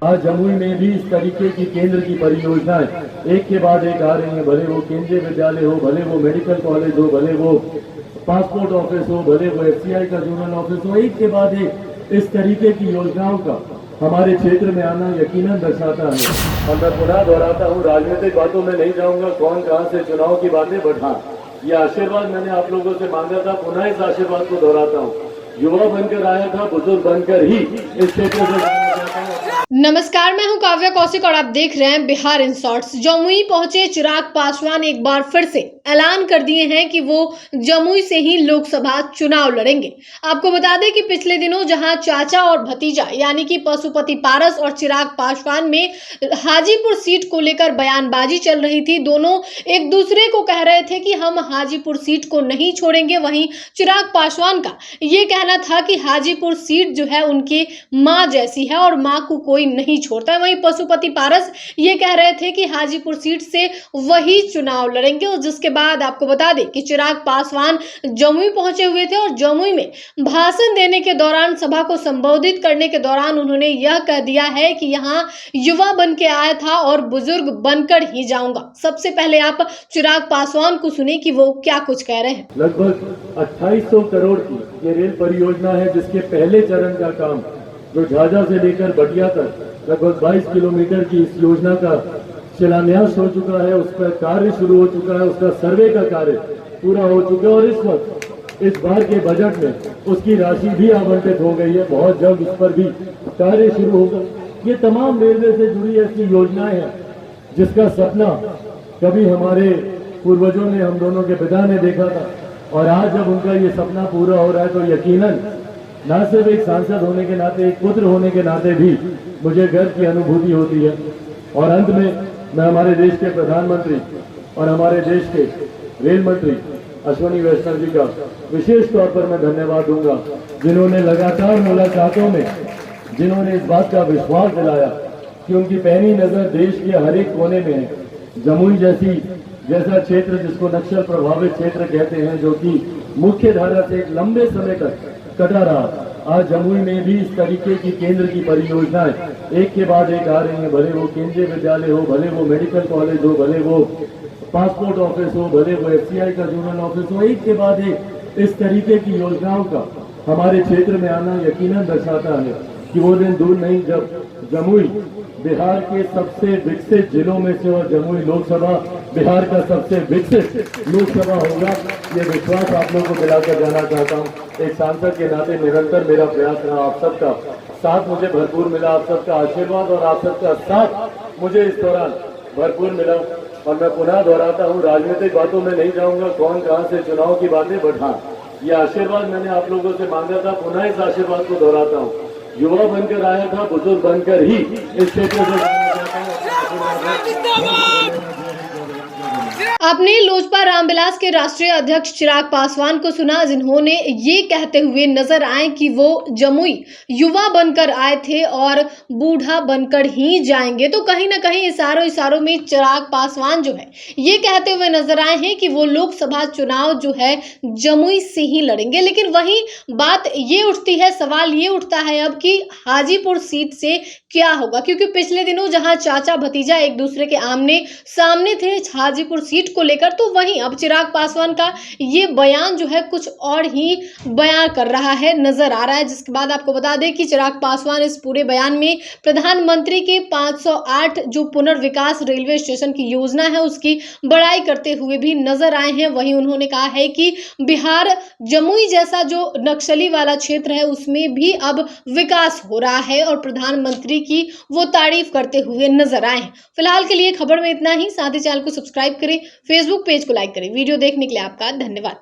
आज जमुई में भी इस तरीके की केंद्र की परियोजनाएं एक के बाद एक आ रही हैं। भले वो केंद्रीय विद्यालय हो, भले वो मेडिकल कॉलेज हो, भले वो पासपोर्ट ऑफिस हो, भले वो FCI का जोनल ऑफिस हो, एक के बाद एक इस तरीके की योजनाओं का हमारे क्षेत्र में आना यकीनन दर्शाता है। और मैं पुनः दोहराता हूँ, राजनीतिक बातों में नहीं जाऊंगा कौन कहां से चुनाव की बातें, बट हाँ, ये आशीर्वाद मैंने आप लोगों से मांगा था, पुनः इस आशीर्वाद को दोहराता हूँ। युवा बनकर आया था, बुजुर्ग बनकर ही इस क्षेत्र से जाना चाहता हूँ। नमस्कार, मैं हूं काव्या कौशिक और आप देख रहे हैं बिहार इन शॉर्ट्स। जमुई पहुंचे चिराग पासवान एक बार फिर से ऐलान कर दिए हैं कि वो जमुई से ही लोकसभा चुनाव लड़ेंगे। आपको बता दें कि पिछले दिनों जहां चाचा और भतीजा यानी कि पशुपति पारस और चिराग पासवान में हाजीपुर सीट को लेकर बयानबाजी चल रही थी, दोनों एक दूसरे को कह रहे थे कि हम हाजीपुर सीट को नहीं छोड़ेंगे। वहीं चिराग पासवान का ये कहना था कि हाजीपुर सीट जो है उनकी माँ जैसी है और माँ को कोई नहीं छोड़ता है। वहीं पशुपति पारस ये कह रहे थे कि हाजीपुर सीट से वही चुनाव लड़ेंगे। और जिसके बाद आपको बता दें कि चिराग पासवान जमुई पहुंचे हुए थे और जमुई में भाषण देने के दौरान, सभा को संबोधित करने के दौरान उन्होंने यह कह दिया है कि यहाँ युवा बन के आया था और बुजुर्ग बनकर ही जाऊंगा। सबसे पहले आप चिराग पासवान को सुने कि वो क्या कुछ कह रहे हैं। लगभग 2800 करोड़ की ये रेल परियोजना है, जिसके पहले चरण का काम जो झाझा से लेकर बटिया तक लगभग 22 किलोमीटर की इस योजना का शिलान्यास हो चुका है। उस पर कार्य शुरू हो चुका है, उसका सर्वे का कार्य पूरा हो चुका है और इस वक्त इस बार के बजट में उसकी राशि भी आवंटित हो गई है। बहुत जल्द उस पर भी कार्य शुरू होगा। ये तमाम रेलवे से जुड़ी ऐसी योजनाएं हैं जिसका सपना कभी हमारे पूर्वजों ने, हम दोनों के पिता ने देखा था, और आज जब उनका ये सपना पूरा हो रहा है तो यकीनन न सिर्फ एक सांसद होने के नाते, एक पुत्र होने के नाते भी मुझे गर्व की अनुभूति होती है। और अंत में मैं हमारे देश के प्रधानमंत्री और हमारे देश के रेल मंत्री अश्विनी वैष्णव जी का विशेष तौर पर मैं धन्यवाद दूंगा, जिन्होंने लगातार मुलाकातों में जिन्होंने इस बात का विश्वास दिलाया कि उनकी पैनी नजर देश के हर एक कोने में है। जमुई जैसा क्षेत्र जिसको नक्सल प्रभावित क्षेत्र कहते हैं, जो कि मुख्य धारा से एक लंबे समय तक कटा रहा, आज जमुई में भी इस तरीके की केंद्र की परियोजनाएं एक के बाद एक आ रही हैं। भले वो केंद्रीय विद्यालय हो, भले वो मेडिकल कॉलेज हो, भले वो पासपोर्ट ऑफिस हो, भले वो FCI का जोनल ऑफिस हो, एक के बाद एक इस तरीके की योजनाओं का हमारे क्षेत्र में आना यकीनन दर्शाता है कि वो दिन दूर नहीं जब जमुई बिहार के सबसे विकसित जिलों में से और जमुई लोकसभा बिहार का सबसे विकसित लोकसभा होगा। ये विश्वास आप लोगों को दिलाकर जाना चाहता हूँ। एक सांसद के नाते निरंतर मेरा प्रयास रहा, आप सबका साथ मुझे भरपूर मिला, आप सबका आशीर्वाद और आप सबका साथ मुझे इस दौरान भरपूर मिला। और मैं पुनः दोहराता हूँ, राजनीतिक बातों में नहीं जाऊंगा कौन कहां से चुनाव की बातें, बट हाँ, ये आशीर्वाद मैंने आप लोगों से मांगा था, पुनः इस आशीर्वाद को दोहराता हूँ। युवा बनकर आया था, बुजुर्ग बनकर ही इस क्षेत्र से जाना चाहता हूँ। आपने लोजपा रामविलास के राष्ट्रीय अध्यक्ष चिराग पासवान को सुना, जिन्होंने ये कहते हुए नजर आए कि वो जमुई युवा बनकर आए थे और बूढ़ा बनकर ही जाएंगे। तो कहीं ना कहीं इशारों में चिराग पासवान जो है ये कहते हुए नजर आए हैं कि वो लोकसभा चुनाव जो है जमुई से ही लड़ेंगे। लेकिन वही बात ये उठती है, सवाल ये उठता है अब कि हाजीपुर सीट से क्या होगा, क्योंकि पिछले दिनों जहां चाचा भतीजा एक दूसरे के आमने सामने थे हाजीपुर सीट को लेकर, तो वहीं अब चिराग पासवान का ये बयान जो है कुछ और ही बयान कर रहा है, नजर आ रहा है। जिसके बाद आपको बता दें कि चिराग पासवान इस पूरे बयान में प्रधानमंत्री के 508 जो पुनर्विकास रेलवे स्टेशन की योजना है उसकी बड़ाई करते हुए भी नजर आए हैं। वहीं उन्होंने कहा है कि बिहार जमुई जैसा जो नक्सली वाला क्षेत्र है उसमें भी अब विकास हो रहा है और प्रधानमंत्री की वो तारीफ करते हुए नजर आए हैं। फिलहाल के लिए खबर में इतना ही। साथ ही चैनल को सब्सक्राइब करें, फेसबुक पेज को लाइक करें। वीडियो देखने के लिए आपका धन्यवाद।